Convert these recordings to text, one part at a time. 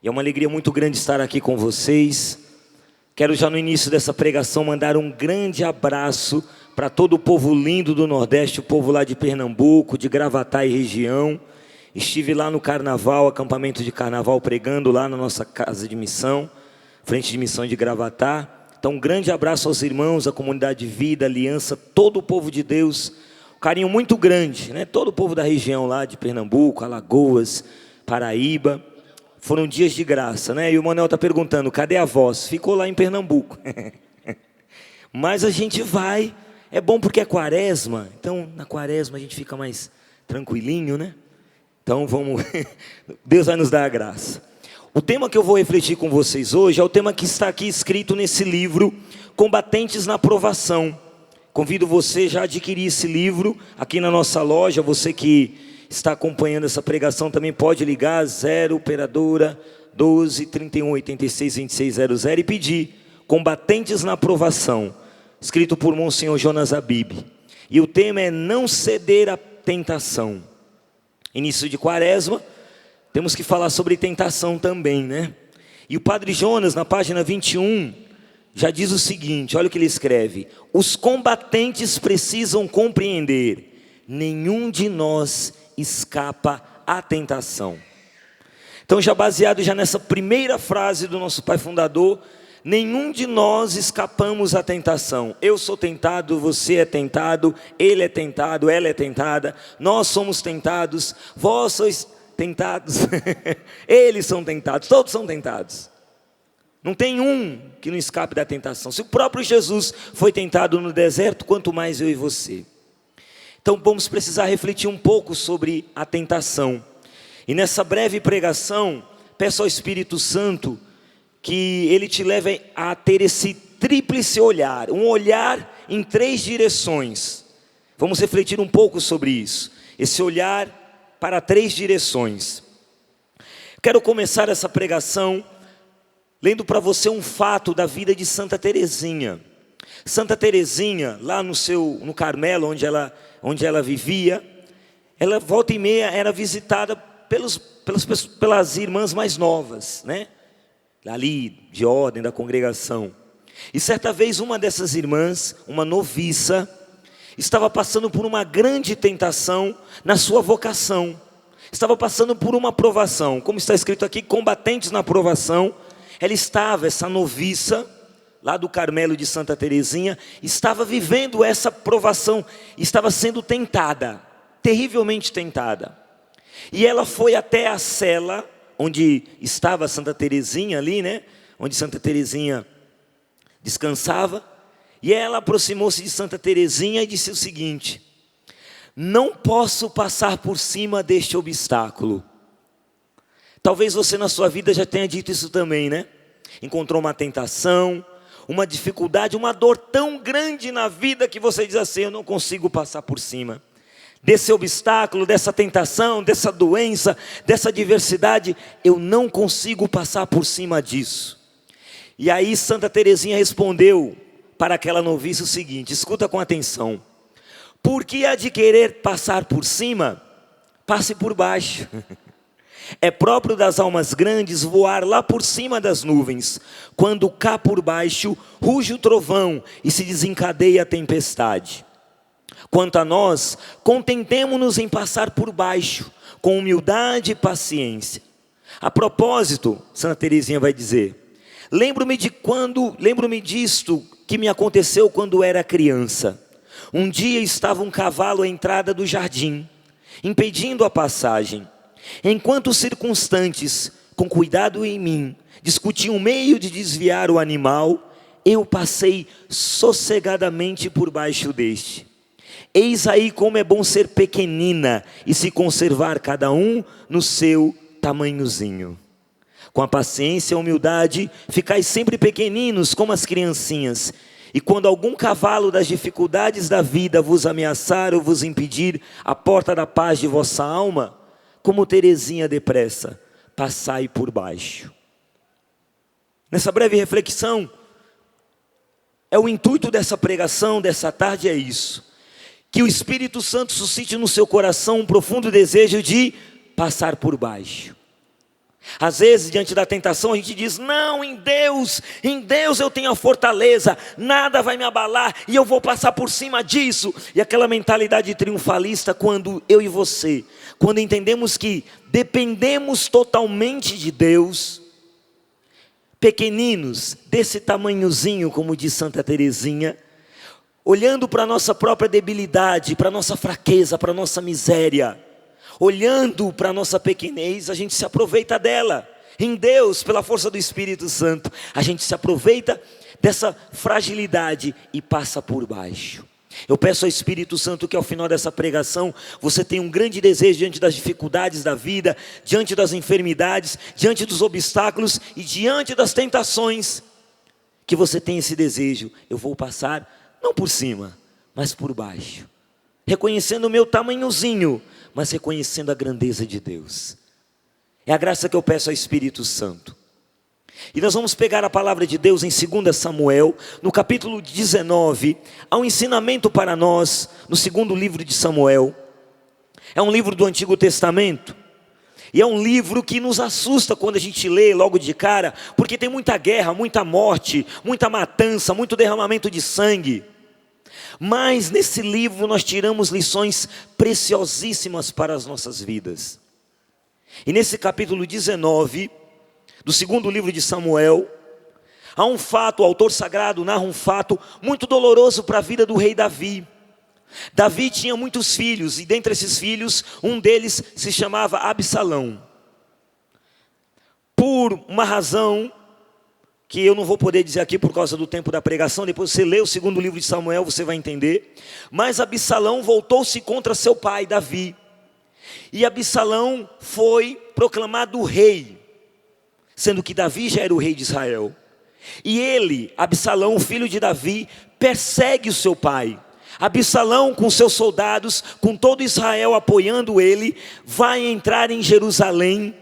E é uma alegria muito grande estar aqui com vocês. Quero já no início dessa pregação mandar um grande abraço para todo o povo lindo do Nordeste, o povo lá de Pernambuco, de Gravatá e região. Estive lá no carnaval, acampamento de carnaval, pregando lá na nossa casa de missão, frente de missão de Gravatá. Então um grande abraço aos irmãos, à comunidade de vida, aliança, todo o povo de Deus. Um carinho muito grande, né? Todo o povo da região lá de Pernambuco, Alagoas, Paraíba. Foram dias de graça, né? E o Manuel está perguntando, cadê a voz? Ficou lá em Pernambuco. Mas a gente vai, é bom porque é quaresma. Então na quaresma a gente fica mais tranquilinho, né? Então vamos, Deus vai nos dar a graça. O tema que eu vou refletir com vocês hoje é o tema que está aqui escrito nesse livro, Combatentes na Provação. Convido você já a adquirir esse livro aqui na nossa loja. Você que está acompanhando essa pregação também pode ligar 0 operadora 12 31 86 26 00 e pedir Combatentes na Provação, escrito por Monsenhor Jonas Abib. E o tema é não ceder à tentação. Início de quaresma, temos que falar sobre tentação também, né? E o Padre Jonas, na página 21, já diz o seguinte, olha o que ele escreve: os combatentes precisam compreender, nenhum de nós escapa à tentação. Então, já baseado já nessa primeira frase do nosso pai fundador, nenhum de nós escapamos à tentação. Eu sou tentado, você é tentado, ele é tentado, ela é tentada, nós somos tentados, vós sois tentados, eles são tentados, todos são tentados. Não tem um que não escape da tentação. Se o próprio Jesus foi tentado no deserto, quanto mais eu e você. Então vamos precisar refletir um pouco sobre a tentação. E nessa breve pregação, peço ao Espírito Santo que Ele te leve a ter esse tríplice olhar, um olhar em 3 direções. Vamos refletir um pouco sobre isso, esse olhar para 3 direções. Quero começar essa pregação lendo para você um fato da vida de Santa Teresinha. Santa Teresinha, lá no Carmelo, onde ela vivia, ela volta e meia era visitada pelas irmãs mais novas, né? Ali de ordem da congregação. E certa vez uma dessas irmãs, uma noviça, estava passando por uma grande tentação na sua vocação. Estava passando por uma provação, como está escrito aqui, combatentes na provação. Ela estava, essa noviça, lá do Carmelo de Santa Teresinha, estava vivendo essa provação, estava sendo tentada, terrivelmente tentada. E ela foi até a cela, onde estava Santa Teresinha ali, né? Onde Santa Teresinha descansava. E ela aproximou-se de Santa Teresinha e disse o seguinte: não posso passar por cima deste obstáculo. Talvez você na sua vida já tenha dito isso também, né? Encontrou uma tentação, uma dificuldade, uma dor tão grande na vida que você diz assim: eu não consigo passar por cima desse obstáculo, dessa tentação, dessa doença, dessa adversidade, eu não consigo passar por cima disso. E aí Santa Teresinha respondeu para aquela noviça o seguinte, escuta com atenção: por que há de querer passar por cima? Passe por baixo. É próprio das almas grandes voar lá por cima das nuvens, quando cá por baixo ruge o trovão e se desencadeia a tempestade. Quanto a nós, contentemo-nos em passar por baixo, com humildade e paciência. A propósito, Santa Teresinha vai dizer, lembro-me disto que me aconteceu quando era criança. Um dia estava um cavalo à entrada do jardim, impedindo a passagem. Enquanto os circunstantes, com cuidado em mim, discutiam um meio de desviar o animal, eu passei sossegadamente por baixo deste. Eis aí como é bom ser pequenina e se conservar cada um no seu tamanhozinho. Com a paciência e a humildade, ficais sempre pequeninos como as criancinhas. E quando algum cavalo das dificuldades da vida vos ameaçar ou vos impedir a porta da paz de vossa alma, como Teresinha depressa, passai por baixo. Nessa breve reflexão, o intuito dessa pregação, dessa tarde é isso. Que o Espírito Santo suscite no seu coração um profundo desejo de passar por baixo. Às vezes, diante da tentação, a gente diz: não, em Deus eu tenho a fortaleza, nada vai me abalar e eu vou passar por cima disso. E aquela mentalidade triunfalista, quando eu e você, quando entendemos que dependemos totalmente de Deus, pequeninos, desse tamanhozinho, como diz Santa Teresinha, olhando para a nossa própria debilidade, para a nossa fraqueza, para a nossa miséria, olhando para a nossa pequenez, a gente se aproveita dela. Em Deus, pela força do Espírito Santo, a gente se aproveita dessa fragilidade e passa por baixo. Eu peço ao Espírito Santo que ao final dessa pregação, você tenha um grande desejo diante das dificuldades da vida, diante das enfermidades, diante dos obstáculos e diante das tentações, que você tenha esse desejo: eu vou passar, não por cima, mas por baixo, reconhecendo o meu tamanhozinho, mas reconhecendo a grandeza de Deus. É a graça que eu peço ao Espírito Santo. E nós vamos pegar a palavra de Deus em 2 Samuel, no capítulo 19, há um ensinamento para nós, no segundo livro de Samuel. É um livro do Antigo Testamento, e é um livro que nos assusta quando a gente lê logo de cara, porque tem muita guerra, muita morte, muita matança, muito derramamento de sangue. Mas nesse livro nós tiramos lições preciosíssimas para as nossas vidas. E nesse capítulo 19, do segundo livro de Samuel, há um fato, o autor sagrado narra um fato muito doloroso para a vida do rei Davi. Davi tinha muitos filhos, e dentre esses filhos, um deles se chamava Absalão. Por uma razão que eu não vou poder dizer aqui por causa do tempo da pregação, depois você lê o segundo livro de Samuel, você vai entender. Mas Absalão voltou-se contra seu pai, Davi. E Absalão foi proclamado rei, sendo que Davi já era o rei de Israel. E ele, Absalão, o filho de Davi, persegue o seu pai. Absalão, com seus soldados, com todo Israel apoiando ele, vai entrar em Jerusalém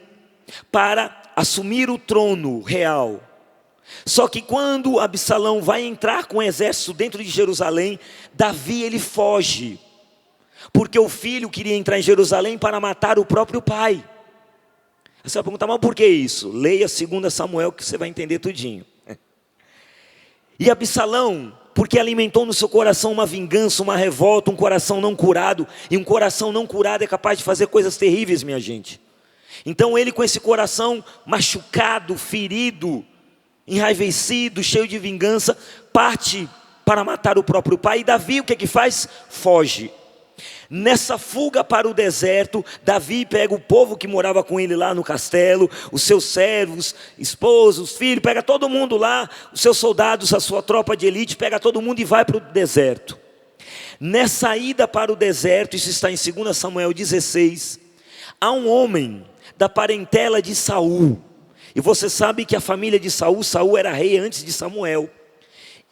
para assumir o trono real. Só que quando Absalão vai entrar com o exército dentro de Jerusalém, Davi ele foge, porque o filho queria entrar em Jerusalém para matar o próprio pai. Você vai perguntar: mas por que isso? Leia 2 Samuel que você vai entender tudinho. E Absalão, porque alimentou no seu coração uma vingança, uma revolta, um coração não curado, e um coração não curado é capaz de fazer coisas terríveis, minha gente. Então ele, com esse coração machucado, ferido, enraivecido, cheio de vingança, parte para matar o próprio pai. E Davi o que faz? Foge. Nessa fuga para o deserto, Davi pega o povo que morava com ele lá no castelo, os seus servos, esposos, filhos, pega todo mundo lá, os seus soldados, a sua tropa de elite, pega todo mundo e vai para o deserto. Nessa ida para o deserto, isso está em 2 Samuel 16, há um homem da parentela de Saul. E você sabe que a família de Saul, Saul era rei antes de Samuel.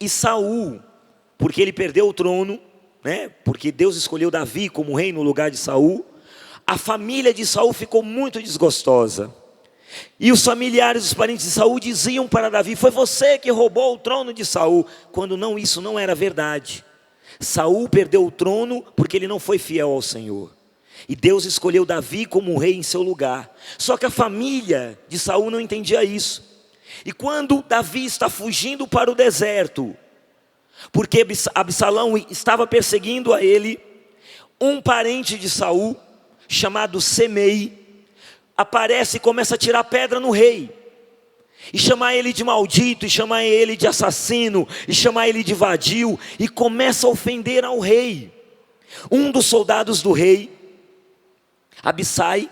E Saul, porque ele perdeu o trono, porque Deus escolheu Davi como rei no lugar de Saul, a família de Saul ficou muito desgostosa. E os familiares, os parentes de Saul diziam para Davi: foi você que roubou o trono de Saul. Quando não, isso não era verdade. Saul perdeu o trono porque ele não foi fiel ao Senhor. E Deus escolheu Davi como rei em seu lugar. Só que a família de Saul não entendia isso. E quando Davi está fugindo para o deserto, porque Absalão estava perseguindo a ele, um parente de Saul, chamado Semei, aparece e começa a tirar pedra no rei, e chamar ele de maldito, e chamar ele de assassino, e chamar ele de vadio, e começa a ofender ao rei. Um dos soldados do rei, Abissai,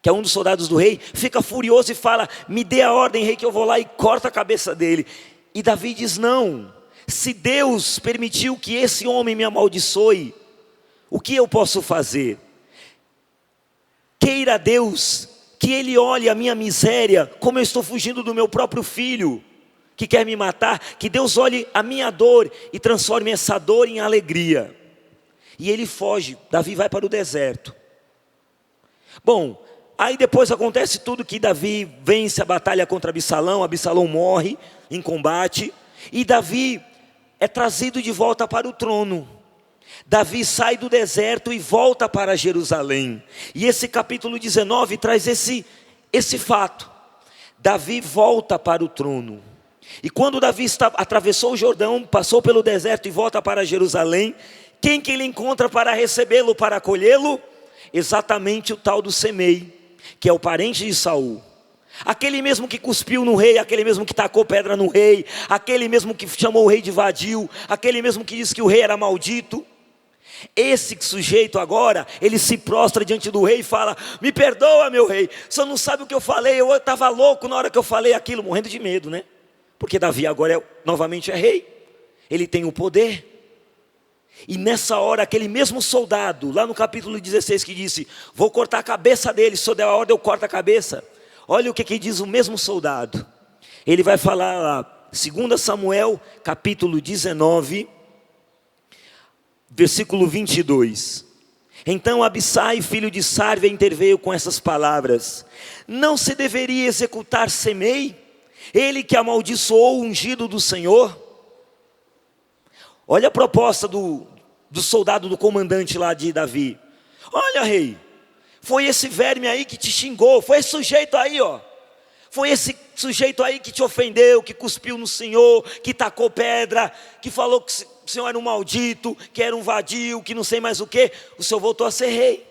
que é um dos soldados do rei, fica furioso e fala: me dê a ordem, rei, que eu vou lá e corto a cabeça dele. E Davi diz: não, se Deus permitiu que esse homem me amaldiçoe, o que eu posso fazer? Queira Deus que ele olhe a minha miséria, como eu estou fugindo do meu próprio filho, que quer me matar, que Deus olhe a minha dor e transforme essa dor em alegria. E ele foge, Davi vai para o deserto. Bom, aí depois acontece tudo, que Davi vence a batalha contra Absalão, Absalão morre em combate, e Davi é trazido de volta para o trono. Davi sai do deserto e volta para Jerusalém. E esse capítulo 19 traz esse fato, Davi volta para o trono. E quando Davi atravessou o Jordão, passou pelo deserto e volta para Jerusalém, quem que ele encontra para recebê-lo, para acolhê-lo? Exatamente o tal do Semei, que é o parente de Saul. Aquele mesmo que cuspiu no rei, aquele mesmo que tacou pedra no rei, aquele mesmo que chamou o rei de vadio, aquele mesmo que disse que o rei era maldito. Esse sujeito agora, ele se prostra diante do rei e fala: me perdoa, meu rei, o senhor não sabe o que eu falei, eu estava louco na hora que eu falei aquilo, morrendo de medo, né? Porque Davi agora novamente é rei, ele tem o poder. E nessa hora, aquele mesmo soldado, lá no capítulo 16 que disse: vou cortar a cabeça dele, se eu der a ordem eu corto a cabeça. Olha o que diz o mesmo soldado. Ele vai falar lá, 2 Samuel capítulo 19, versículo 22. Então Abissai, filho de Sárvia, interveio com essas palavras: não se deveria executar Semei, ele que amaldiçoou o ungido do Senhor? Olha a proposta do soldado, do comandante lá de Davi. Olha, rei, foi esse verme aí que te xingou, foi esse sujeito aí, ó. Foi esse sujeito aí que te ofendeu, que cuspiu no Senhor, que tacou pedra, que falou que o Senhor era um maldito, que era um vadio, que não sei mais o que. O Senhor voltou a ser rei.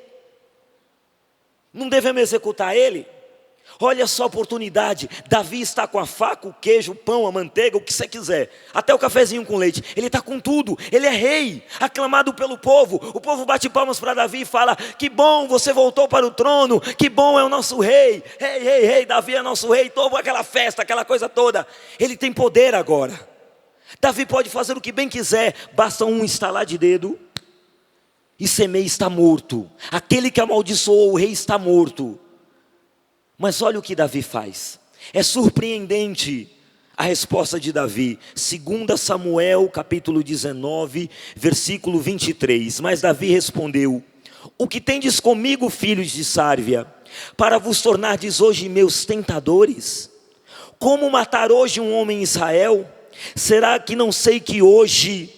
Não devemos executar ele? Olha só a oportunidade. Davi está com a faca, o queijo, o pão, a manteiga, o que você quiser, até o cafezinho com leite. Ele está com tudo, ele é rei, aclamado pelo povo. O povo bate palmas para Davi e fala: que bom, você voltou para o trono, que bom, é o nosso rei. Rei, Davi é nosso rei. Toda aquela festa, aquela coisa toda. Ele tem poder agora. Davi pode fazer o que bem quiser, basta um estalar de dedo e Semei está morto. Aquele que amaldiçoou o rei está morto. Mas olha o que Davi faz. É surpreendente a resposta de Davi. 2 Samuel capítulo 19, versículo 23. Mas Davi respondeu: o que tendes comigo, filhos de Sárvia, para vos tornardes hoje meus tentadores? Como matar hoje um homem em Israel? Será que não sei que hoje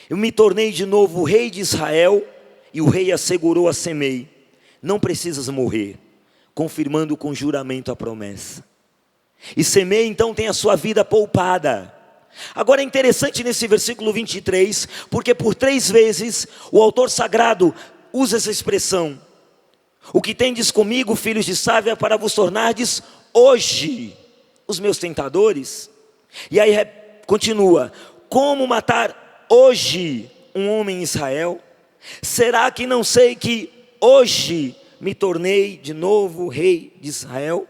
eu me tornei de novo rei de Israel? E o rei assegurou a Semei: não precisas morrer, confirmando com juramento a promessa. E Semei então tem a sua vida poupada. Agora é interessante nesse versículo 23, porque por 3 vezes o autor sagrado usa essa expressão: o que tendes comigo, filhos de Sárvia, para vos tornardes hoje os meus tentadores. E aí continua: como matar hoje um homem em Israel? Será que não sei que hoje me tornei de novo rei de Israel?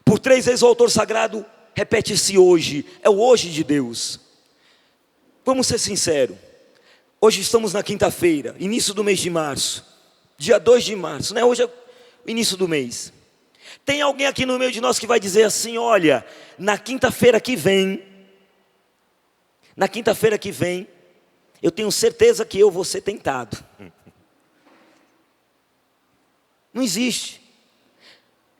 Por 3 vezes o autor sagrado repete esse hoje. É o hoje de Deus. Vamos ser sinceros. Hoje estamos na quinta-feira, início do mês de março, dia 2 de março, né? Hoje é o início do mês. Tem alguém aqui no meio de nós que vai dizer assim: olha, na quinta-feira que vem, eu tenho certeza que eu vou ser tentado. Não existe.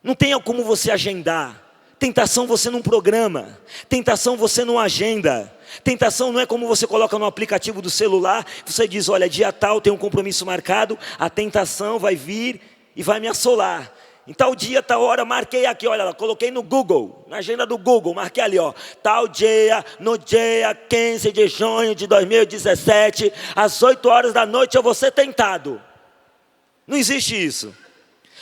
Não tem como você agendar. Tentação você não programa. Tentação você não agenda. Tentação não é como você coloca no aplicativo do celular. Você diz: olha, dia tal tem um compromisso marcado. A tentação vai vir e vai me assolar. Em tal dia, tal hora, marquei aqui, olha, coloquei no Google, na agenda do Google, marquei ali, ó, tal dia, no dia 15 de junho de 2017, às 8 horas da noite eu vou ser tentado. Não existe isso.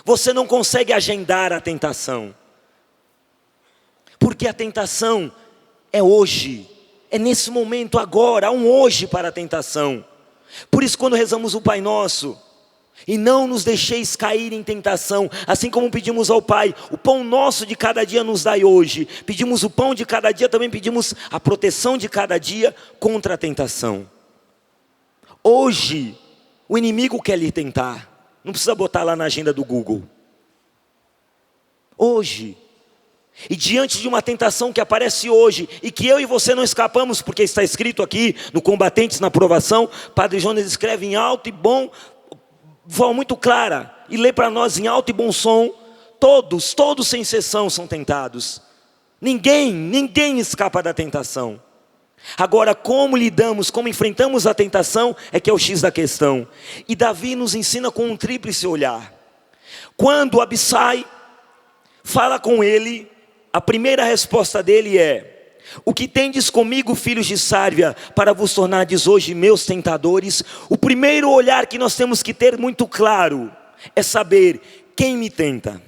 Você não consegue agendar a tentação, porque a tentação é hoje, é nesse momento agora, há um hoje para a tentação. Por isso quando rezamos o Pai Nosso: e não nos deixeis cair em tentação, assim como pedimos ao Pai, o pão nosso de cada dia nos dai hoje. Pedimos o pão de cada dia, também pedimos a proteção de cada dia contra a tentação. Hoje, o inimigo quer lhe tentar. Não precisa botar lá na agenda do Google. Hoje. E diante de uma tentação que aparece hoje, e que eu e você não escapamos, porque está escrito aqui no Combatentes na Provação, Padre Jonas escreve em alto e bom, de forma muito clara, e lê para nós em alto e bom som: todos sem exceção são tentados. Ninguém escapa da tentação. Agora, como lidamos, como enfrentamos a tentação, é que é o X da questão. E Davi nos ensina com um tríplice olhar. Quando Abissai fala com ele. A primeira resposta dele é: o que tendes comigo, filhos de Sárvia, para vos tornardes hoje meus tentadores? O primeiro olhar que nós temos que ter muito claro é saber quem me tenta.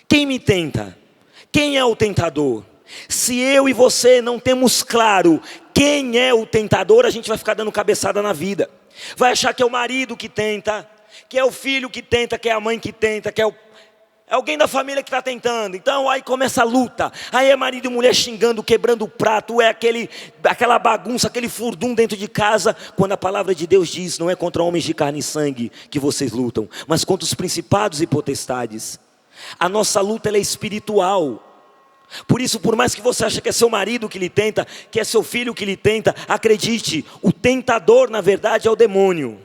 Quem me tenta? Quem é o tentador? Se eu e você não temos claro quem é o tentador, a gente vai ficar dando cabeçada na vida. Vai achar que é o marido que tenta, que é o filho que tenta, que é a mãe que tenta, que é alguém da família que está tentando. Então aí começa a luta. Aí é marido e mulher xingando, quebrando o prato. É aquela bagunça, aquele furdum dentro de casa. Quando a palavra de Deus diz: não é contra homens de carne e sangue que vocês lutam, mas contra os principados e potestades. A nossa luta ela é espiritual. Por isso, por mais que você ache que é seu marido que lhe tenta, que é seu filho que lhe tenta, acredite, o tentador na verdade é o demônio.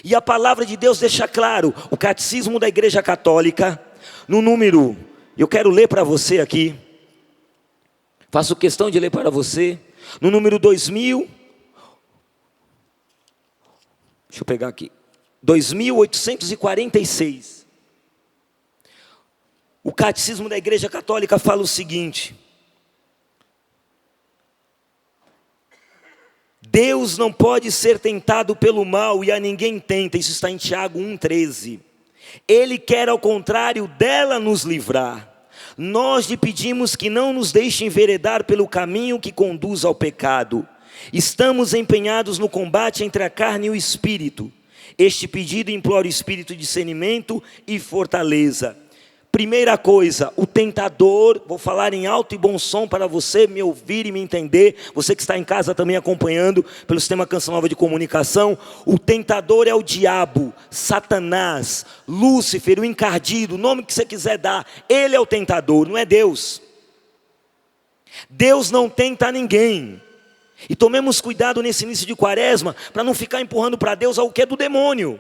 E a palavra de Deus deixa claro, o Catecismo da Igreja Católica, no número, eu quero ler para você aqui, faço questão de ler para você, no número 2846. O Catecismo da Igreja Católica fala o seguinte: Deus não pode ser tentado pelo mal e a ninguém tenta. Isso está em Tiago 1,13. Ele quer ao contrário dela nos livrar. Nós lhe pedimos que não nos deixe enveredar pelo caminho que conduz ao pecado. Estamos empenhados no combate entre a carne e o espírito. Este pedido implora o espírito de discernimento e fortaleza. Primeira coisa, o tentador, vou falar em alto e bom som para você me ouvir e me entender, você que está em casa também acompanhando pelo sistema Canção Nova de Comunicação. O tentador é o diabo, Satanás, Lúcifer, o encardido, o nome que você quiser dar, ele é o tentador, não é Deus. Deus não tenta ninguém. E tomemos cuidado nesse início de quaresma, para não ficar empurrando para Deus algo que é do demônio.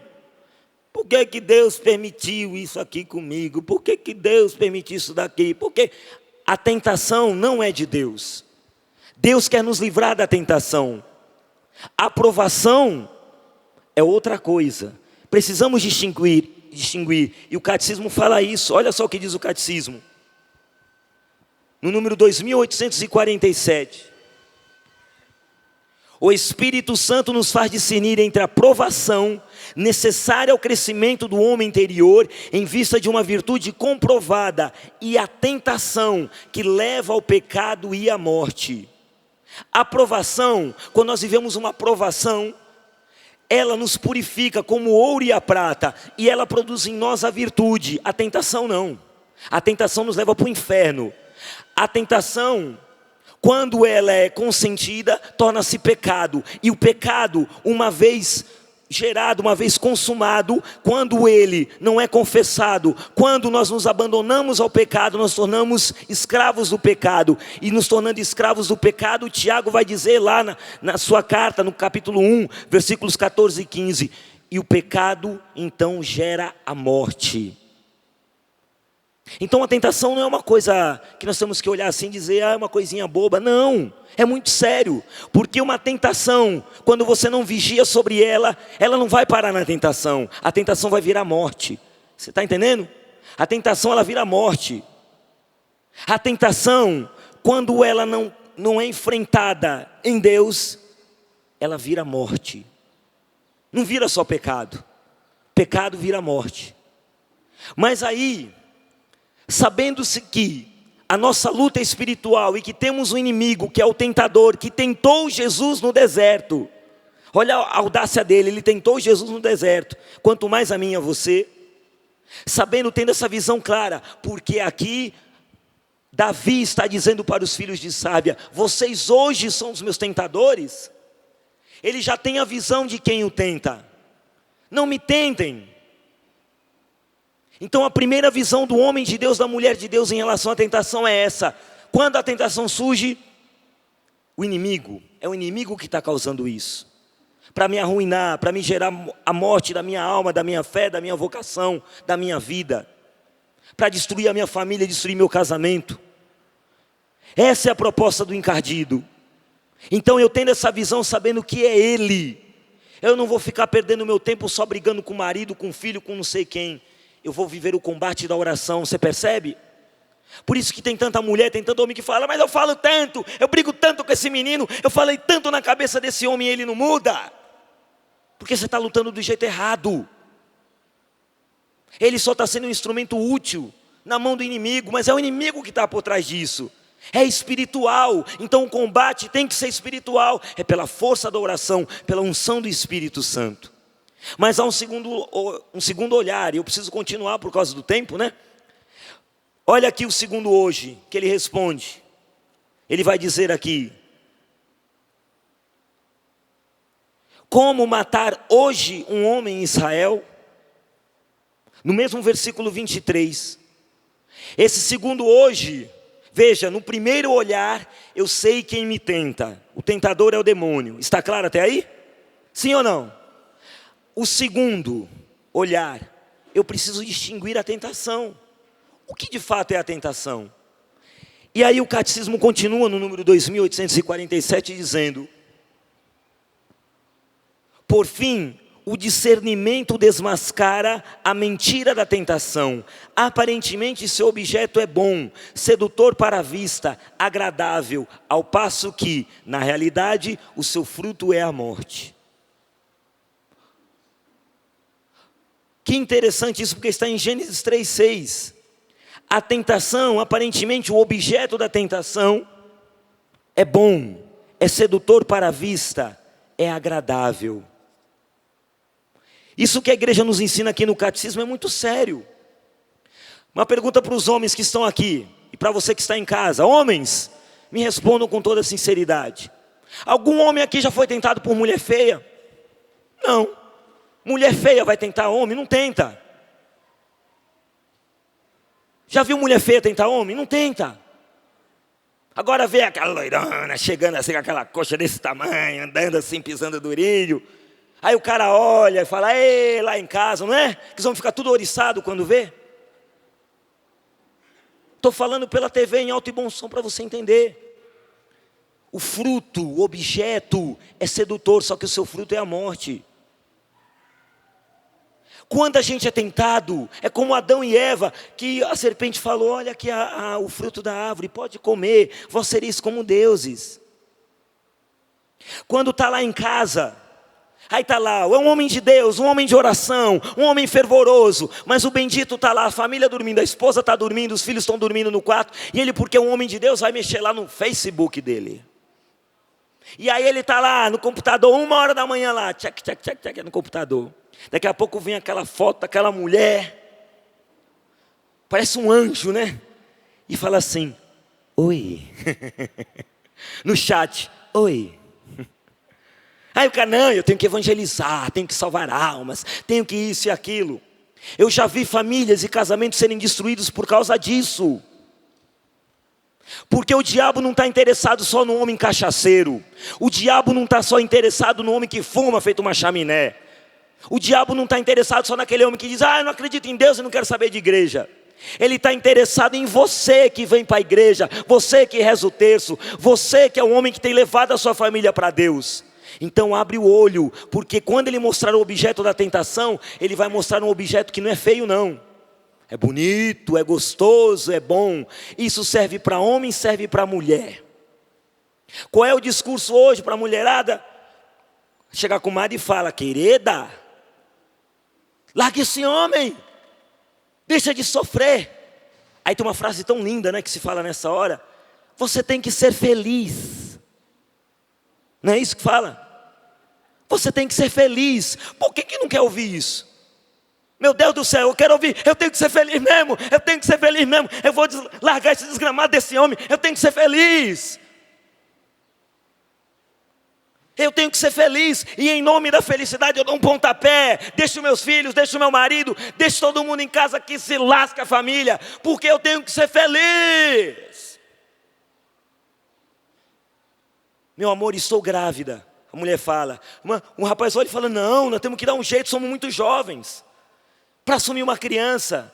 Por que Deus permitiu isso aqui comigo? Por que Deus permitiu isso daqui? Porque a tentação não é de Deus. Deus quer nos livrar da tentação. A aprovação é outra coisa. Precisamos distinguir. E o Catecismo fala isso. Olha só o que diz o Catecismo. No número 2847. O Espírito Santo nos faz discernir entre a provação necessária ao crescimento do homem interior, em vista de uma virtude comprovada, e a tentação que leva ao pecado e à morte. A provação, quando nós vivemos uma provação, ela nos purifica como o ouro e a prata, e ela produz em nós a virtude. A tentação não. A tentação nos leva para o inferno. A tentação, quando ela é consentida, torna-se pecado. E o pecado, uma vez gerado, uma vez consumado, quando ele não é confessado, quando nós nos abandonamos ao pecado, nós tornamos escravos do pecado. E nos tornando escravos do pecado, Tiago vai dizer lá na sua carta, no capítulo 1, versículos 14 e 15. E o pecado então gera a morte. Então a tentação não é uma coisa que nós temos que olhar assim e dizer, é uma coisinha boba. Não, é muito sério. Porque uma tentação, quando você não vigia sobre ela, ela não vai parar na tentação. A tentação vai virar morte. Você está entendendo? A tentação ela vira morte. A tentação, quando ela não é enfrentada em Deus, ela vira morte. Não vira só pecado. Pecado vira morte. Mas aí, sabendo-se que a nossa luta é espiritual e que temos um inimigo que é o tentador, que tentou Jesus no deserto. Olha a audácia dele, ele tentou Jesus no deserto. Quanto mais a mim e a você. Sabendo, tendo essa visão clara, porque aqui Davi está dizendo para os filhos de Sárvia, vocês hoje são os meus tentadores. Ele já tem a visão de quem o tenta. Não me tentem. Então a primeira visão do homem de Deus, da mulher de Deus em relação à tentação é essa. Quando a tentação surge, o inimigo, é o inimigo que está causando isso. Para me arruinar, para me gerar a morte da minha alma, da minha fé, da minha vocação, da minha vida. Para destruir a minha família, destruir meu casamento. Essa é a proposta do encardido. Então eu tendo essa visão, sabendo que é ele. Eu não vou ficar perdendo meu tempo só brigando com o marido, com o filho, com não sei quem. eu vou viver o combate da oração, você percebe? Por isso que tem tanta mulher, tem tanto homem que fala, mas eu falo tanto, eu brigo tanto com esse menino, eu falei tanto na cabeça desse homem e ele não muda. Porque você está lutando do jeito errado. Ele só está sendo um instrumento útil na mão do inimigo, mas é o inimigo que está por trás disso. É espiritual, então o combate tem que ser espiritual. É pela força da oração, pela unção do Espírito Santo. Mas há um segundo olhar, e eu preciso continuar por causa do tempo, né? Olha aqui o segundo hoje, que ele responde. Ele vai dizer aqui: como matar hoje um homem em Israel? No mesmo versículo 23. Esse segundo hoje, veja, no primeiro olhar, eu sei quem me tenta. O tentador é o demônio. Está claro até aí? Sim ou não? O segundo olhar, eu preciso distinguir a tentação. O que de fato é a tentação? E aí o catecismo continua no número 2847 dizendo: por fim, o discernimento desmascara a mentira da tentação. Aparentemente seu objeto é bom, sedutor para a vista, agradável, ao passo que, na realidade, o seu fruto é a morte. Que interessante isso, porque está em Gênesis 3:6. A tentação, aparentemente o objeto da tentação é bom, é sedutor para a vista, é agradável. Isso que a igreja nos ensina aqui no catecismo é muito sério. Uma pergunta para os homens que estão aqui e para você que está em casa. Homens, me respondam com toda sinceridade. Algum homem aqui já foi tentado por mulher feia? Não. Mulher feia vai tentar homem? Não tenta. Já viu mulher feia tentar homem? Não tenta. Agora vê aquela loirona chegando assim com aquela coxa desse tamanho, andando assim, pisando durilho. Aí o cara olha e fala: ei, lá em casa, não é? Que eles vão ficar tudo oriçado quando vê. Estou falando pela TV em alto e bom som para você entender. O fruto, o objeto é sedutor, só que o seu fruto é a morte. Quando a gente é tentado, é como Adão e Eva, que a serpente falou: olha aqui o fruto da árvore, pode comer, vós sereis como deuses. Quando está lá em casa, aí está lá, é um homem de Deus, um homem de oração, um homem fervoroso, mas o bendito está lá, a família dormindo, a esposa está dormindo, os filhos estão dormindo no quarto, e ele, porque é um homem de Deus, vai mexer lá no Facebook dele. E aí ele está lá no computador, 1h da manhã lá, tchac, tchac, tchac, tchac, no computador. Daqui a pouco vem aquela foto daquela mulher, parece um anjo, né? E fala assim: oi. No chat: oi. Aí o cara: não, eu tenho que evangelizar, tenho que salvar almas, tenho que isso e aquilo. Eu já vi famílias e casamentos serem destruídos por causa disso. Porque o diabo não está interessado só no homem cachaceiro. O diabo não está só interessado no homem que fuma feito uma chaminé. O diabo não está interessado só naquele homem que diz: eu não acredito em Deus e não quero saber de igreja. Ele está interessado em você que vem para a igreja, você que reza o terço, você que é um homem que tem levado a sua família para Deus. Então abre o olho, porque quando ele mostrar o objeto da tentação, ele vai mostrar um objeto que não é feio não. É bonito, é gostoso, é bom. Isso serve para homem, serve para mulher. Qual é o discurso hoje para a mulherada? Chega com o marido e fala: querida, larga esse homem, deixa de sofrer. Aí tem uma frase tão linda, né, que se fala nessa hora: você tem que ser feliz. Não é isso que fala? Você tem que ser feliz. Por que não quer ouvir isso? Meu Deus do céu, eu quero ouvir: eu tenho que ser feliz mesmo, eu tenho que ser feliz mesmo. Eu vou largar esse desgramado desse homem, eu tenho que ser feliz. Eu tenho que ser feliz, e em nome da felicidade eu dou um pontapé, deixo meus filhos, deixo meu marido, deixo todo mundo em casa que se lasca a família, porque eu tenho que ser feliz. Meu amor, estou grávida. A mulher fala, um rapaz olha e fala: não, nós temos que dar um jeito, somos muito jovens, para assumir uma criança.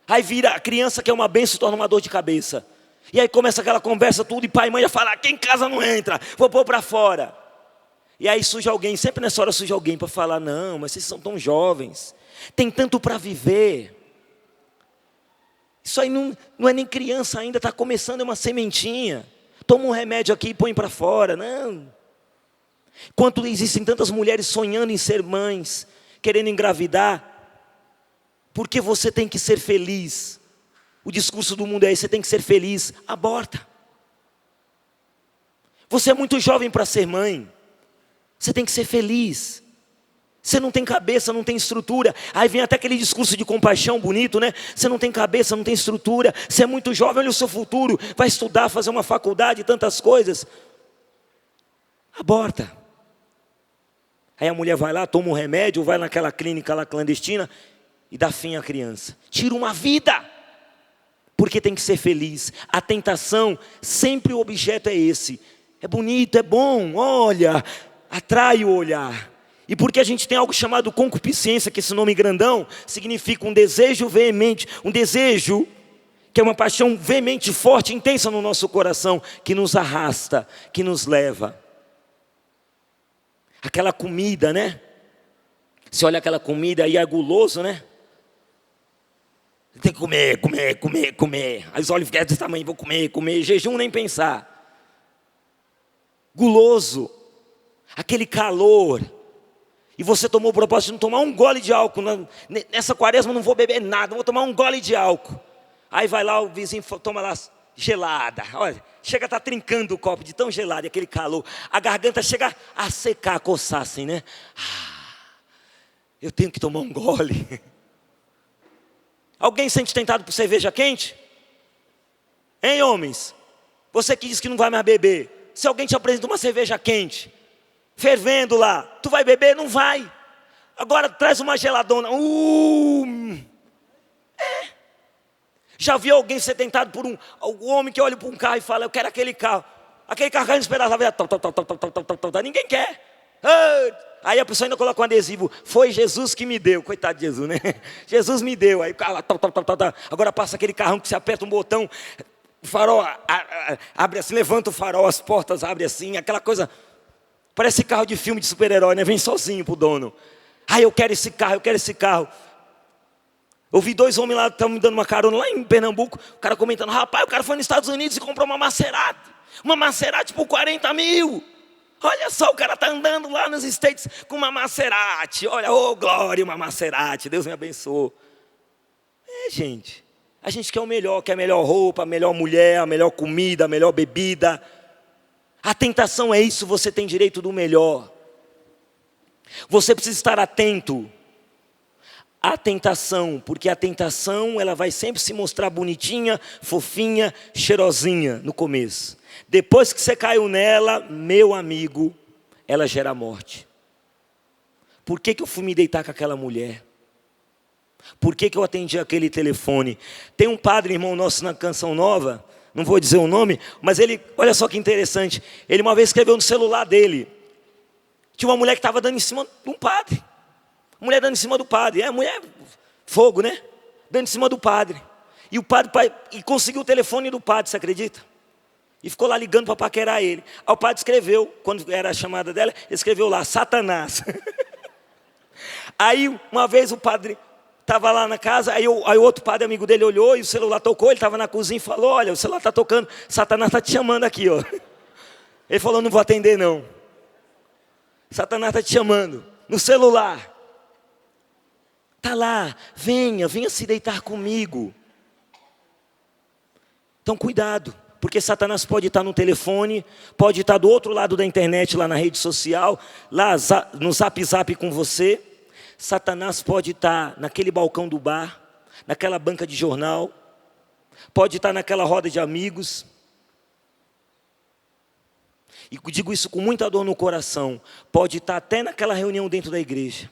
Aí vira a criança que é uma bênção, se torna uma dor de cabeça. E aí começa aquela conversa tudo, e pai e mãe já falam: quem em casa não entra, vou pôr para fora. E aí surge alguém, sempre nessa hora surge alguém para falar: não, mas vocês são tão jovens, tem tanto para viver. Isso aí não é nem criança ainda, está começando, é uma sementinha. Toma um remédio aqui e põe para fora. Não. Enquanto existem tantas mulheres sonhando em ser mães, querendo engravidar, porque você tem que ser feliz. O discurso do mundo é esse: você tem que ser feliz. Aborta. Você é muito jovem para ser mãe. Você tem que ser feliz. Você não tem cabeça, não tem estrutura. Aí vem até aquele discurso de compaixão bonito, né? Você não tem cabeça, não tem estrutura. Você é muito jovem, olha o seu futuro. Vai estudar, fazer uma faculdade, tantas coisas. Aborta. Aí a mulher vai lá, toma um remédio, vai naquela clínica lá clandestina e dá fim à criança. Tira uma vida. Porque tem que ser feliz. A tentação, sempre o objeto é esse. É bonito, é bom, olha, atrai o olhar. E porque a gente tem algo chamado concupiscência, que esse nome grandão significa um desejo veemente, um desejo que é uma paixão veemente, forte, intensa no nosso coração, que nos arrasta, que nos leva. Aquela comida, né? Você olha aquela comida e é guloso, né? Tem que comer, comer, comer, comer. Aí os olhos ficam desse tamanho, vou comer, comer. Jejum nem pensar. Guloso. Aquele calor. E você tomou o propósito de não tomar um gole de álcool. Nessa quaresma eu não vou beber nada, vou tomar um gole de álcool. Aí vai lá, o vizinho toma lá gelada. Olha, chega a estar trincando o copo de tão gelado, aquele calor. A garganta chega a secar, a coçar assim, né? Eu tenho que tomar um gole. Alguém sente tentado por cerveja quente? Hein, homens? Você que diz que não vai mais beber. Se alguém te apresenta uma cerveja quente, fervendo lá, tu vai beber? Não vai. Agora traz uma geladona. Já viu alguém ser tentado por um homem que olha para um carro e fala: eu quero aquele carro. Aquele carro cai nos pedaços, ninguém quer. Aí a pessoa ainda coloca um adesivo: foi Jesus que me deu. Coitado de Jesus, né? Jesus me deu. Aí o carro lá, agora passa aquele carrão que você aperta um botão, o farol abre assim, levanta o farol, as portas abrem assim, aquela coisa. Parece carro de filme de super-herói, né? Vem sozinho pro dono. Eu quero esse carro, eu quero esse carro. Eu vi dois homens lá que estavam me dando uma carona lá em Pernambuco. O cara comentando: rapaz, o cara foi nos Estados Unidos e comprou uma Maserati. Uma Maserati por 40 mil. Olha só, o cara está andando lá nos States com uma Maserati. Olha, glória, uma Maserati. Deus me abençoe. Gente, a gente quer o melhor, quer a melhor roupa, a melhor mulher, a melhor comida, a melhor bebida. A tentação é isso, você tem direito do melhor. Você precisa estar atento à tentação, porque a tentação ela vai sempre se mostrar bonitinha, fofinha, cheirosinha no começo. Depois que você caiu nela, meu amigo, ela gera morte. Por que eu fui me deitar com aquela mulher? Por que eu atendi aquele telefone? Tem um padre, irmão nosso na Canção Nova, não vou dizer o nome, mas ele, olha só que interessante, ele uma vez escreveu no celular dele, tinha uma mulher que estava dando em cima de um padre. Mulher dando em cima do padre, mulher, fogo, né? Dando em cima do padre. E o padre conseguiu o telefone do padre, você acredita? E ficou lá ligando para paquerar ele. Aí o padre escreveu, quando era a chamada dela, ele escreveu lá: Satanás. Aí uma vez o padre estava lá na casa, aí o outro padre amigo dele olhou e o celular tocou, ele estava na cozinha e falou: olha, o celular está tocando, Satanás está te chamando aqui, ó. Ele falou: não vou atender não. Satanás está te chamando, no celular. Está lá, venha se deitar comigo. Então cuidado. Porque Satanás pode estar no telefone, pode estar do outro lado da internet, lá na rede social, lá no zap com você. Satanás pode estar naquele balcão do bar, naquela banca de jornal, pode estar naquela roda de amigos. E digo isso com muita dor no coração, pode estar até naquela reunião dentro da igreja.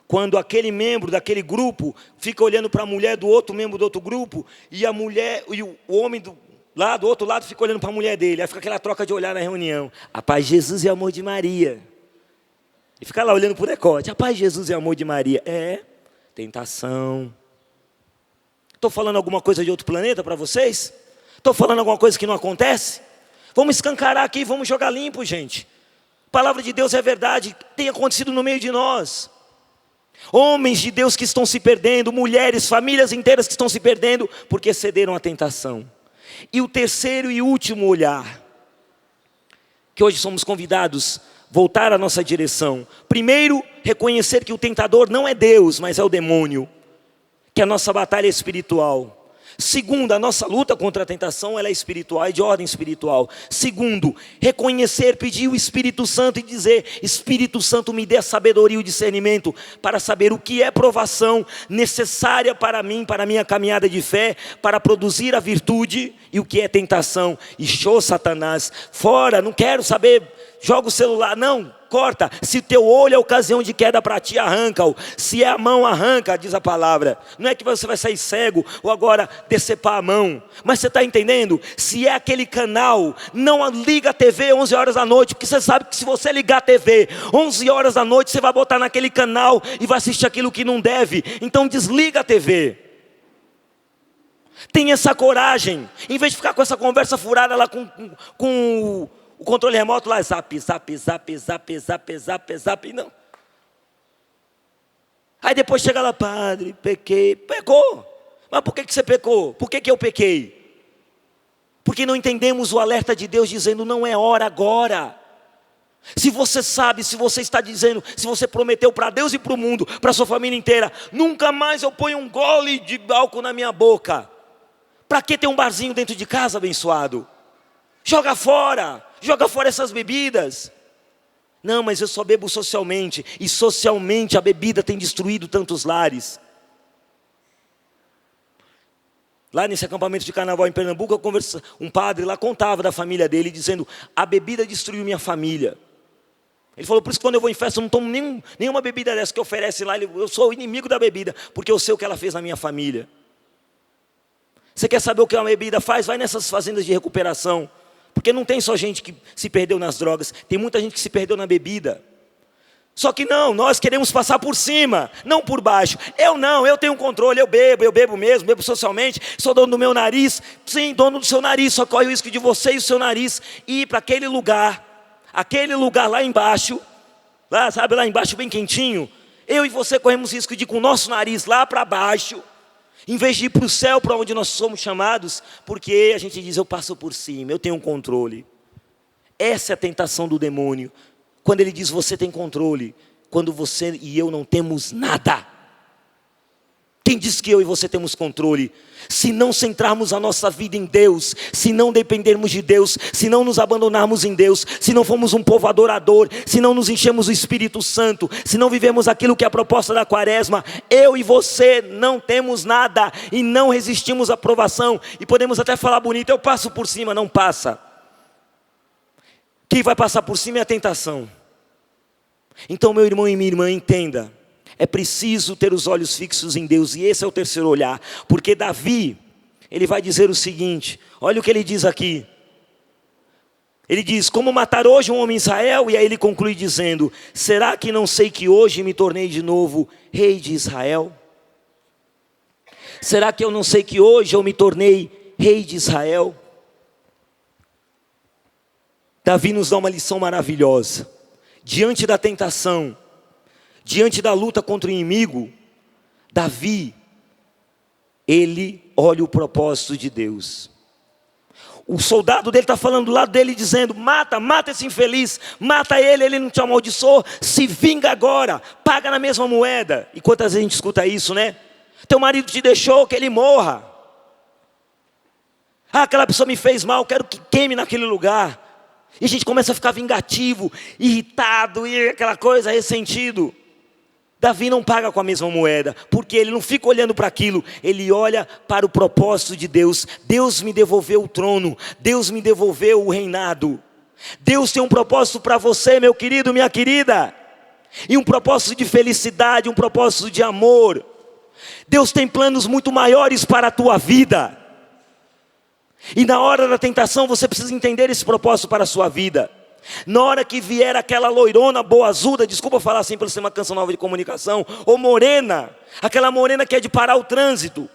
Quando aquele membro daquele grupo fica olhando para a mulher do outro membro do outro grupo, e a mulher, e o homem do outro lado fica olhando para a mulher dele, aí fica aquela troca de olhar na reunião. A paz de Jesus e amor de Maria. E fica lá olhando para o decote. A paz de Jesus e amor de Maria. Tentação. Estou falando alguma coisa de outro planeta para vocês? Estou falando alguma coisa que não acontece? Vamos escancarar aqui, vamos jogar limpo, gente. palavra de Deus é verdade, tem acontecido no meio de nós. Homens de Deus que estão se perdendo, mulheres, famílias inteiras que estão se perdendo, porque cederam à tentação. E o terceiro e último olhar, que hoje somos convidados a voltar à nossa direção. Primeiro, reconhecer que o tentador não é Deus, mas é o demônio, que a nossa batalha é espiritual. Segundo, a nossa luta contra a tentação, ela é espiritual, é de ordem espiritual. Segundo, reconhecer, pedir o Espírito Santo e dizer: Espírito Santo, me dê a sabedoria e o discernimento para saber o que é provação necessária para mim, para a minha caminhada de fé, para produzir a virtude, e o que é tentação. E show, Satanás, fora, não quero saber, joga o celular, não. Corta, se teu olho é ocasião de queda para ti, arranca-o. Se é a mão, arranca, diz a palavra. Não é que você vai sair cego ou agora decepar a mão. Mas você está entendendo? Se é aquele canal, não liga a TV 11 horas da noite. Porque você sabe que se você ligar a TV 11 horas da noite, você vai botar naquele canal e vai assistir aquilo que não deve. Então desliga a TV. Tenha essa coragem. Em vez de ficar com essa conversa furada lá com o controle remoto lá, zap, zap, zap, zap, zap, zap, zap, não. Aí depois chega lá: padre, pequei. Pecou. Mas por que você pecou? Por que eu pequei? Porque não entendemos o alerta de Deus dizendo: não é hora agora. Se você sabe, se você está dizendo, se você prometeu para Deus e para o mundo, para a sua família inteira: nunca mais eu ponho um gole de álcool na minha boca. Para que ter um barzinho dentro de casa, abençoado? Joga fora essas bebidas. Não, mas eu só bebo socialmente. E socialmente a bebida tem destruído tantos lares. Lá nesse acampamento de carnaval em Pernambuco, um padre lá contava da família dele, dizendo: a bebida destruiu minha família. Ele falou: por isso que quando eu vou em festa eu não tomo nenhuma bebida dessa que oferece lá. Eu sou o inimigo da bebida, porque eu sei o que ela fez na minha família. Você quer saber o que uma bebida faz? Vai nessas fazendas de recuperação. Porque não tem só gente que se perdeu nas drogas, tem muita gente que se perdeu na bebida. Só que não, nós queremos passar por cima, não por baixo. Eu tenho controle, eu bebo mesmo, bebo socialmente, sou dono do meu nariz. Sim, dono do seu nariz, só corre o risco de você e o seu nariz ir para aquele lugar lá embaixo, lá embaixo bem quentinho. Eu e você corremos risco de ir com o nosso nariz lá para baixo, em vez de ir para o céu, para onde nós somos chamados, porque a gente diz: eu passo por cima, eu tenho um controle. Essa é a tentação do demônio, quando ele diz: você tem controle, quando você e eu não temos nada. Quem diz que eu e você temos controle? Se não centrarmos a nossa vida em Deus, se não dependermos de Deus, se não nos abandonarmos em Deus, se não formos um povo adorador, se não nos enchemos do Espírito Santo, se não vivemos aquilo que é a proposta da quaresma, eu e você não temos nada e não resistimos à provação. E podemos até falar bonito: eu passo por cima. Não passa. Quem vai passar por cima é a tentação. Então, meu irmão e minha irmã, entenda: é preciso ter os olhos fixos em Deus. E esse é o terceiro olhar. Porque Davi, ele vai dizer o seguinte, olha o que ele diz aqui. Ele diz: como matar hoje um homem em Israel? E aí ele conclui dizendo: será que não sei que hoje me tornei de novo rei de Israel? Será que eu não sei que hoje eu me tornei rei de Israel? Davi nos dá uma lição maravilhosa. Diante da tentação, diante da luta contra o inimigo, Davi, ele olha o propósito de Deus. O soldado dele está falando do lado dele, dizendo: mata esse infeliz, mata ele não te amaldiçoou, se vinga agora, paga na mesma moeda. E quantas vezes a gente escuta isso, né? Teu marido te deixou, que ele morra. Aquela pessoa me fez mal, quero que queime naquele lugar. E a gente começa a ficar vingativo, irritado, e aquela coisa, ressentido. Davi não paga com a mesma moeda, porque ele não fica olhando para aquilo, ele olha para o propósito de Deus. Deus me devolveu o trono, Deus me devolveu o reinado. Deus tem um propósito para você, meu querido, minha querida, e um propósito de felicidade, um propósito de amor. Deus tem planos muito maiores para a tua vida. E na hora da tentação você precisa entender esse propósito para a sua vida. Na hora que vier aquela loirona boazuda, desculpa falar assim por ser uma canção nova de comunicação, ou morena, aquela morena que é de parar o trânsito,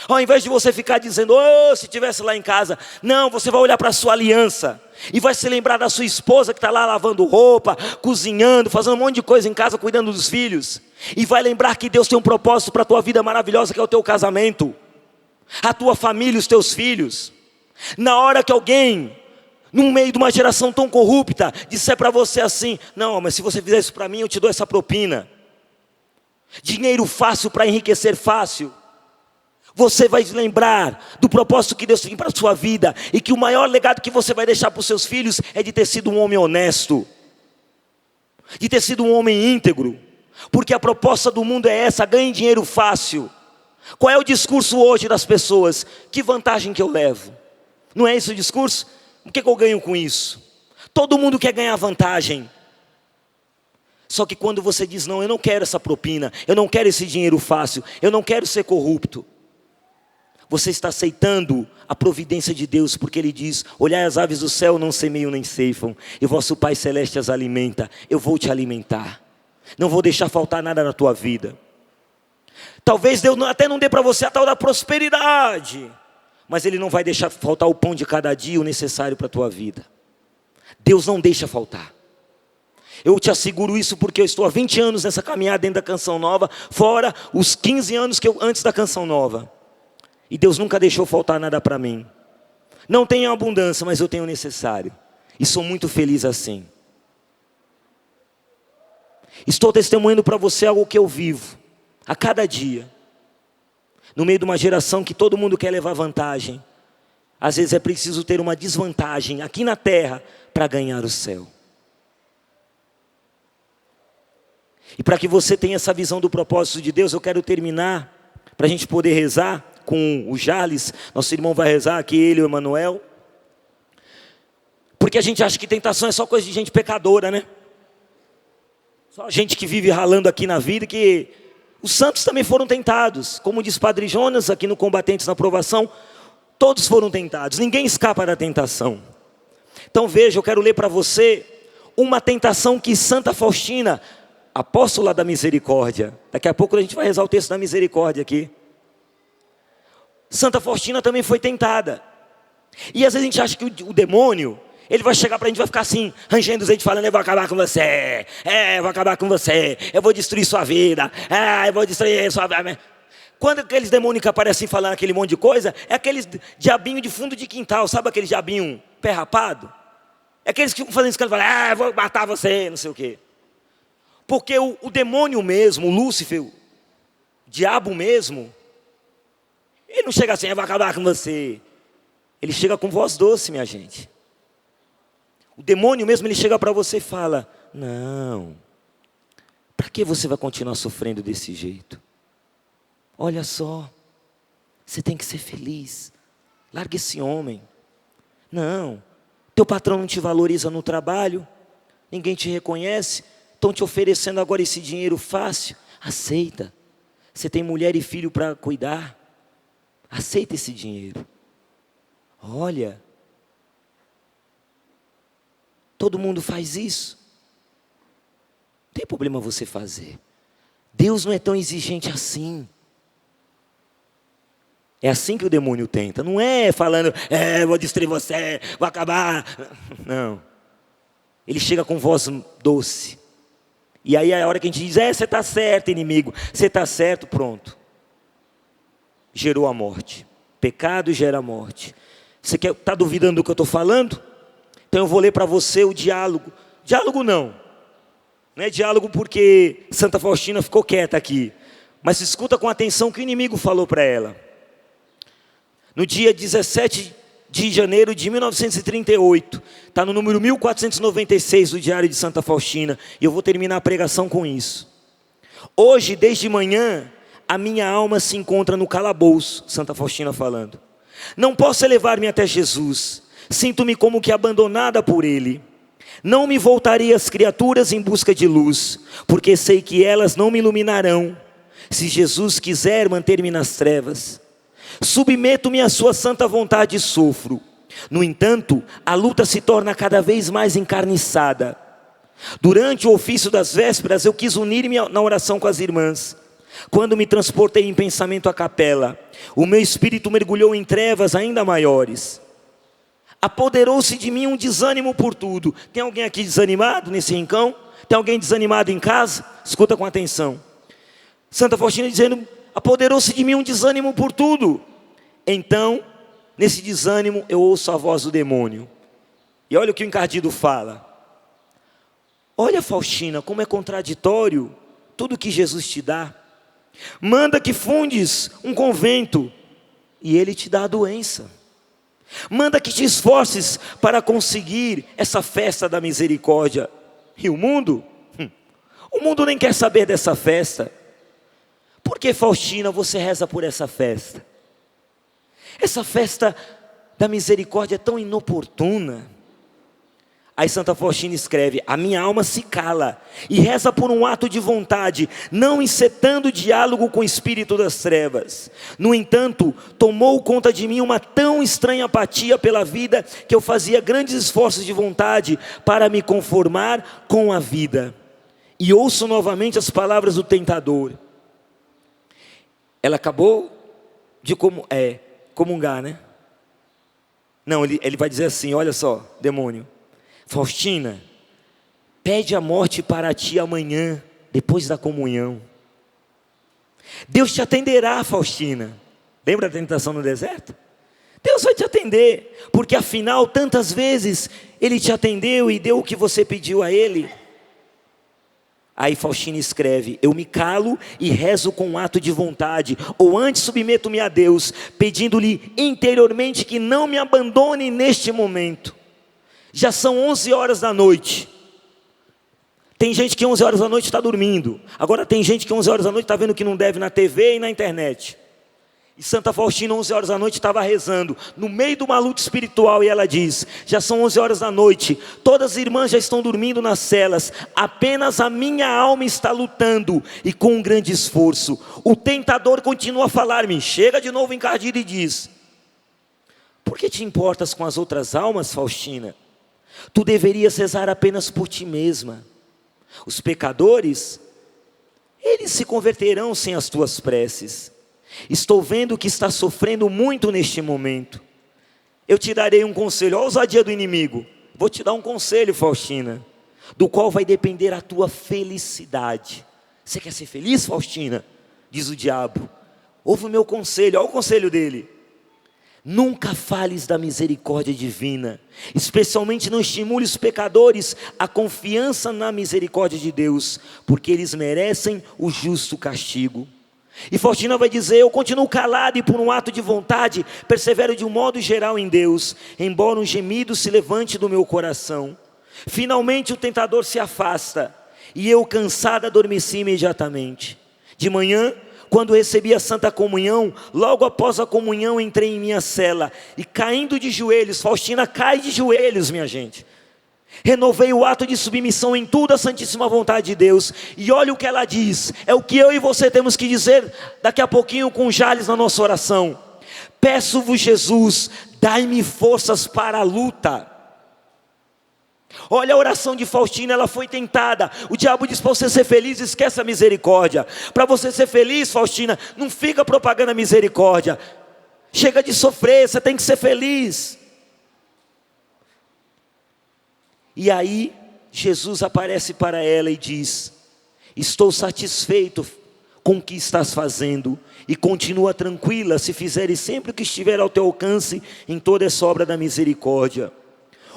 Ao invés de você ficar dizendo, oh, se estivesse lá em casa. Não, você vai olhar para a sua aliança. E vai se lembrar da sua esposa que está lá lavando roupa, cozinhando, fazendo um monte de coisa em casa, cuidando dos filhos. E vai lembrar que Deus tem um propósito para a tua vida maravilhosa, que é o teu casamento. A tua família, os teus filhos. Na hora que alguém, no meio de uma geração tão corrupta, disser para você assim, não, mas se você fizer isso para mim, eu te dou essa propina. Dinheiro fácil para enriquecer fácil. Você vai lembrar do propósito que Deus tem para a sua vida. E que o maior legado que você vai deixar para os seus filhos é de ter sido um homem honesto. De ter sido um homem íntegro. Porque a proposta do mundo é essa, ganhe dinheiro fácil. Qual é o discurso hoje das pessoas? Que vantagem que eu levo? Não é esse o discurso? O que eu ganho com isso? Todo mundo quer ganhar vantagem. Só que quando você diz, não, eu não quero essa propina, eu não quero esse dinheiro fácil, eu não quero ser corrupto. Você está aceitando a providência de Deus, porque Ele diz, olhai as aves do céu, não semeiam nem ceifam, e vosso Pai Celeste as alimenta, eu vou te alimentar. Não vou deixar faltar nada na tua vida. Talvez Deus até não dê para você a tal da prosperidade, mas Ele não vai deixar faltar o pão de cada dia, o necessário para a tua vida. Deus não deixa faltar. Eu te asseguro isso porque eu estou há 20 anos nessa caminhada dentro da Canção Nova, fora os 15 anos que antes da Canção Nova. E Deus nunca deixou faltar nada para mim. Não tenho abundância, mas eu tenho o necessário. E sou muito feliz assim. Estou testemunhando para você algo que eu vivo, a cada dia. No meio de uma geração que todo mundo quer levar vantagem. Às vezes é preciso ter uma desvantagem aqui na terra para ganhar o céu. E para que você tenha essa visão do propósito de Deus, eu quero terminar, para a gente poder rezar com o Jales. Nosso irmão vai rezar aqui, ele e o Emanuel. Porque a gente acha que tentação é só coisa de gente pecadora, né? Só gente que vive ralando aqui na vida, que os santos também foram tentados. Como diz Padre Jonas, aqui no Combatentes na Provação, todos foram tentados, ninguém escapa da tentação. Então veja, eu quero ler para você uma tentação que Santa Faustina, apóstola da misericórdia, daqui a pouco a gente vai rezar o texto da misericórdia aqui. Santa Faustina também foi tentada. E às vezes a gente acha que o demônio, ele vai chegar para a gente, vai ficar assim, rangendo os dentes, falando, eu vou acabar com você, eu vou acabar com você, eu vou destruir sua vida, eu vou destruir sua vida. Quando aqueles demônios que aparecem falando aquele monte de coisa, é aqueles diabinho de fundo de quintal, sabe aquele diabinho pé rapado? É aqueles que ficam fazendo escândalo, eu vou matar você, não sei o quê. Porque o demônio mesmo, o Lúcifer, o diabo mesmo, ele não chega assim, eu vou acabar com você. Ele chega com voz doce, minha gente. O demônio mesmo, ele chega para você e fala, não, para que você vai continuar sofrendo desse jeito? Olha só, você tem que ser feliz. Larga esse homem. Não, teu patrão não te valoriza no trabalho, ninguém te reconhece, estão te oferecendo agora esse dinheiro fácil. Aceita. Você tem mulher e filho para cuidar. Aceita esse dinheiro. Olha, todo mundo faz isso. Não tem problema você fazer. Deus não é tão exigente assim. É assim que o demônio tenta. Não é falando, vou destruir você, vou acabar. Não. Ele chega com voz doce. E aí a hora que a gente diz, você está certo, inimigo. Você está certo, pronto. Gerou a morte. Pecado gera a morte. Você está duvidando do que eu estou falando? Então eu vou ler para você o diálogo. Diálogo não é diálogo porque Santa Faustina ficou quieta aqui. Mas escuta com atenção o que o inimigo falou para ela. No dia 17 de janeiro de 1938. Está no número 1496 do Diário de Santa Faustina. E eu vou terminar a pregação com isso. Hoje, desde manhã, a minha alma se encontra no calabouço. Santa Faustina falando. Não posso elevar-me até Jesus. Sinto-me como que abandonada por Ele. Não me voltarei às criaturas em busca de luz, porque sei que elas não me iluminarão, se Jesus quiser manter-me nas trevas. Submeto-me à sua santa vontade e sofro. No entanto, a luta se torna cada vez mais encarniçada. Durante o ofício das vésperas, eu quis unir-me na oração com as irmãs. Quando me transportei em pensamento à capela, o meu espírito mergulhou em trevas ainda maiores. Apoderou-se de mim um desânimo por tudo. Tem alguém aqui desanimado nesse rincão? Tem alguém desanimado em casa? Escuta com atenção. Santa Faustina dizendo: apoderou-se de mim um desânimo por tudo. Então, nesse desânimo, eu ouço a voz do demônio. E olha o que o encardido fala. Olha, Faustina, como é contraditório tudo que Jesus te dá. Manda que fundes um convento e ele te dá a doença. Manda que te esforces para conseguir essa festa da misericórdia. E o mundo? O mundo nem quer saber dessa festa. Por que, Faustina, você reza por essa festa? Essa festa da misericórdia é tão inoportuna. Aí Santa Faustina escreve: a minha alma se cala e reza por um ato de vontade, não encetando o diálogo com o espírito das trevas. No entanto, tomou conta de mim uma tão estranha apatia pela vida, que eu fazia grandes esforços de vontade para me conformar com a vida. E ouço novamente as palavras do tentador. Ela acabou de comungar, né? Não, ele vai dizer assim: olha só, demônio, Faustina, pede a morte para ti amanhã, depois da comunhão. Deus te atenderá, Faustina. Lembra da tentação no deserto? Deus vai te atender, porque afinal tantas vezes Ele te atendeu e deu o que você pediu a Ele. Aí Faustina escreve: eu me calo e rezo com um ato de vontade, ou antes submeto-me a Deus, pedindo-lhe interiormente que não me abandone neste momento. Já são 11 horas da noite. Tem gente que 11 horas da noite está dormindo. Agora tem gente que 11 horas da noite está vendo o que não deve na TV e na internet. E Santa Faustina 11 horas da noite estava rezando, no meio de uma luta espiritual, e ela diz: já são 11 horas da noite, todas as irmãs já estão dormindo nas celas, apenas a minha alma está lutando, e com um grande esforço. O tentador continua a falar-me, chega de novo encardido e diz: por que te importas com as outras almas, Faustina? Tu deverias rezar apenas por ti mesma. Os pecadores, eles se converterão sem as tuas preces. Estou vendo que está sofrendo muito neste momento. Eu te darei um conselho. Olha a ousadia do inimigo. Vou te dar um conselho, Faustina, do qual vai depender a tua felicidade. Você quer ser feliz, Faustina? Diz o diabo. Ouve o meu conselho. Olha o conselho dele. Nunca fales da misericórdia divina, especialmente não estimule os pecadores a confiança na misericórdia de Deus, porque eles merecem o justo castigo. E Faustina vai dizer: eu continuo calado e por um ato de vontade persevero de um modo geral em Deus, embora um gemido se levante do meu coração. Finalmente o tentador se afasta e eu, cansado, adormeci imediatamente. De manhã, quando recebi a Santa Comunhão, logo após a comunhão entrei em minha cela e, caindo de joelhos, Faustina cai de joelhos, minha gente, renovei o ato de submissão em tudo à santíssima vontade de Deus. E olha o que ela diz, é o que eu e você temos que dizer daqui a pouquinho com Jales na nossa oração: peço-vos, Jesus, dai-me forças para a luta. Olha a oração de Faustina, ela foi tentada. O diabo diz para você ser feliz, esquece a misericórdia. Para você ser feliz, Faustina, não fica propagando a misericórdia. Chega de sofrer, você tem que ser feliz. E aí, Jesus aparece para ela e diz: estou satisfeito com o que estás fazendo, e continua tranquila se fizeres sempre o que estiver ao teu alcance em toda essa obra da misericórdia.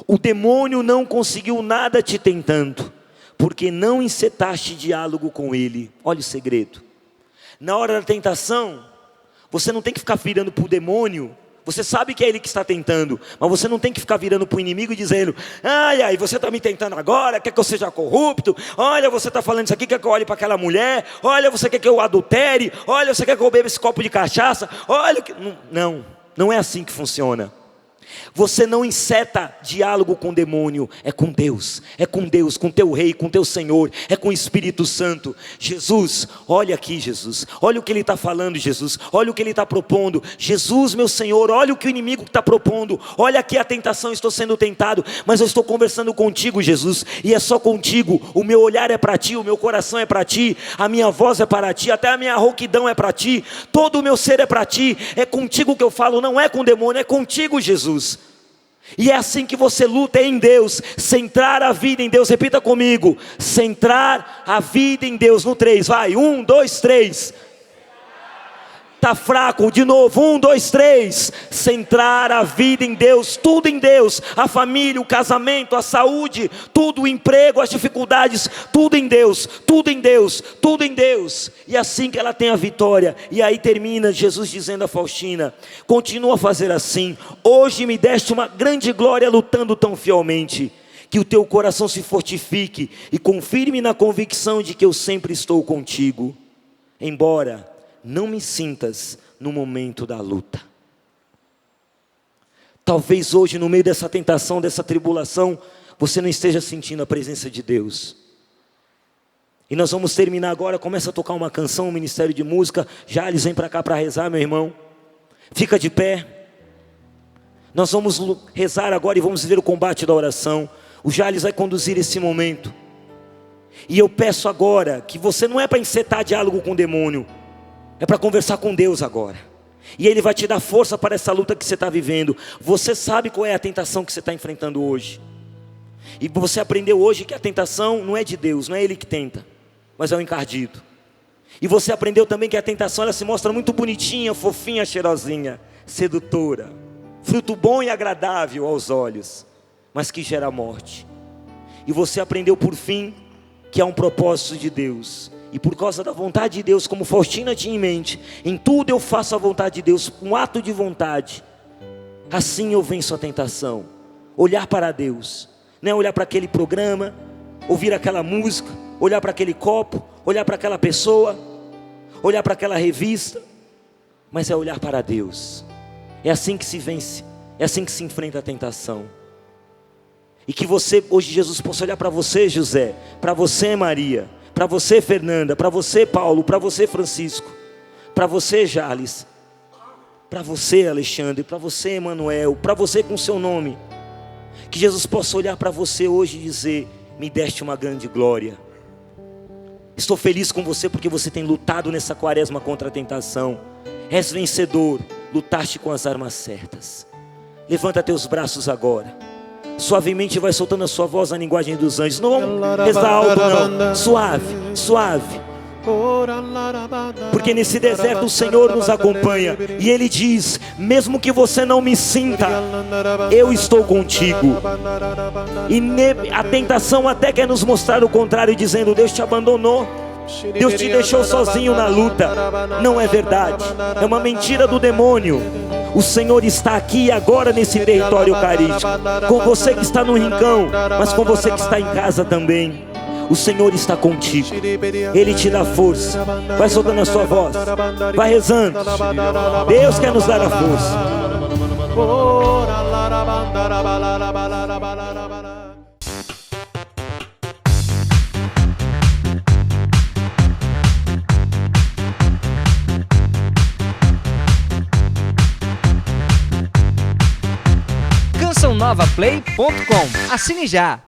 O demônio não conseguiu nada te tentando, porque não encetaste diálogo com ele. Olha o segredo. Na hora da tentação, você não tem que ficar virando para o demônio. Você sabe que é ele que está tentando, mas você não tem que ficar virando para o inimigo e dizendo: ai, você está me tentando agora, quer que eu seja corrupto? Olha, você está falando isso aqui, quer que eu olhe para aquela mulher? Olha, você quer que eu adultere? Olha, você quer que eu beba esse copo de cachaça? Olha, não é assim que funciona. Você não enceta diálogo com o demônio, é com Deus, com teu rei, com teu Senhor, é com o Espírito Santo. Jesus, olha aqui Jesus, olha o que ele está falando Jesus, olha o que ele está propondo. Jesus meu Senhor, olha o que o inimigo está propondo, olha aqui a tentação, estou sendo tentado, mas eu estou conversando contigo Jesus, e é só contigo, o meu olhar é para ti, o meu coração é para ti, a minha voz é para ti, até a minha rouquidão é para ti, todo o meu ser é para ti, é contigo que eu falo, não é com o demônio, é contigo Jesus. E é assim que você luta, é em Deus, centrar a vida em Deus. Repita comigo, centrar a vida em Deus. No 3, vai, 1, 2, 3. Está fraco, de novo, 1, 2, 3. Centrar a vida em Deus, tudo em Deus. A família, o casamento, a saúde, tudo, o emprego, as dificuldades, tudo em Deus, tudo em Deus, tudo em Deus. E assim que ela tem a vitória. E aí termina Jesus dizendo a Faustina: continua a fazer assim, hoje me deste uma grande glória lutando tão fielmente. Que o teu coração se fortifique e confirme na convicção de que eu sempre estou contigo, embora não me sintas no momento da luta. Talvez hoje, no meio dessa tentação, dessa tribulação, você não esteja sentindo a presença de Deus. E nós vamos terminar agora. Começa a tocar uma canção, um ministério de música. Jales, vem para cá para rezar, meu irmão. Fica de pé. Nós vamos rezar agora e vamos ver o combate da oração. O Jales vai conduzir esse momento. E eu peço agora que você não é para encetar diálogo com o demônio, é para conversar com Deus agora. E Ele vai te dar força para essa luta que você está vivendo. Você sabe qual é a tentação que você está enfrentando hoje. E você aprendeu hoje que a tentação não é de Deus, não é Ele que tenta, mas é o encardido. E você aprendeu também que a tentação, ela se mostra muito bonitinha, fofinha, cheirosinha, sedutora, fruto bom e agradável aos olhos, mas que gera morte. E você aprendeu por fim que há um propósito de Deus. E por causa da vontade de Deus, como Faustina tinha em mente, em tudo eu faço a vontade de Deus, um ato de vontade. Assim eu venço a tentação. Olhar para Deus, não é olhar para aquele programa, ouvir aquela música, olhar para aquele copo, olhar para aquela pessoa, olhar para aquela revista, mas é olhar para Deus. É assim que se vence, é assim que se enfrenta a tentação. E que você, hoje Jesus possa olhar para você, José, para você, Maria, para você, Fernanda, para você, Paulo, para você, Francisco, para você, Jales, para você, Alexandre, para você, Emanuel, para você com seu nome. Que Jesus possa olhar para você hoje e dizer: me deste uma grande glória. Estou feliz com você porque você tem lutado nessa quaresma contra a tentação. És vencedor, lutaste com as armas certas. Levanta teus braços agora. Suavemente vai soltando a sua voz na linguagem dos anjos. Não vamos rezar alto não, suave, suave. Porque nesse deserto o Senhor nos acompanha. E Ele diz: mesmo que você não me sinta, eu estou contigo. E a tentação até quer nos mostrar o contrário, dizendo: Deus te abandonou, Deus te deixou sozinho na luta. Não é verdade, é uma mentira do demônio. O Senhor está aqui agora nesse território eucarístico, com você que está no rincão, mas com você que está em casa também. O Senhor está contigo, Ele te dá força. Vai soltando a sua voz, vai rezando. Deus quer nos dar a força. CançãoNovaPlay.com. Assine já!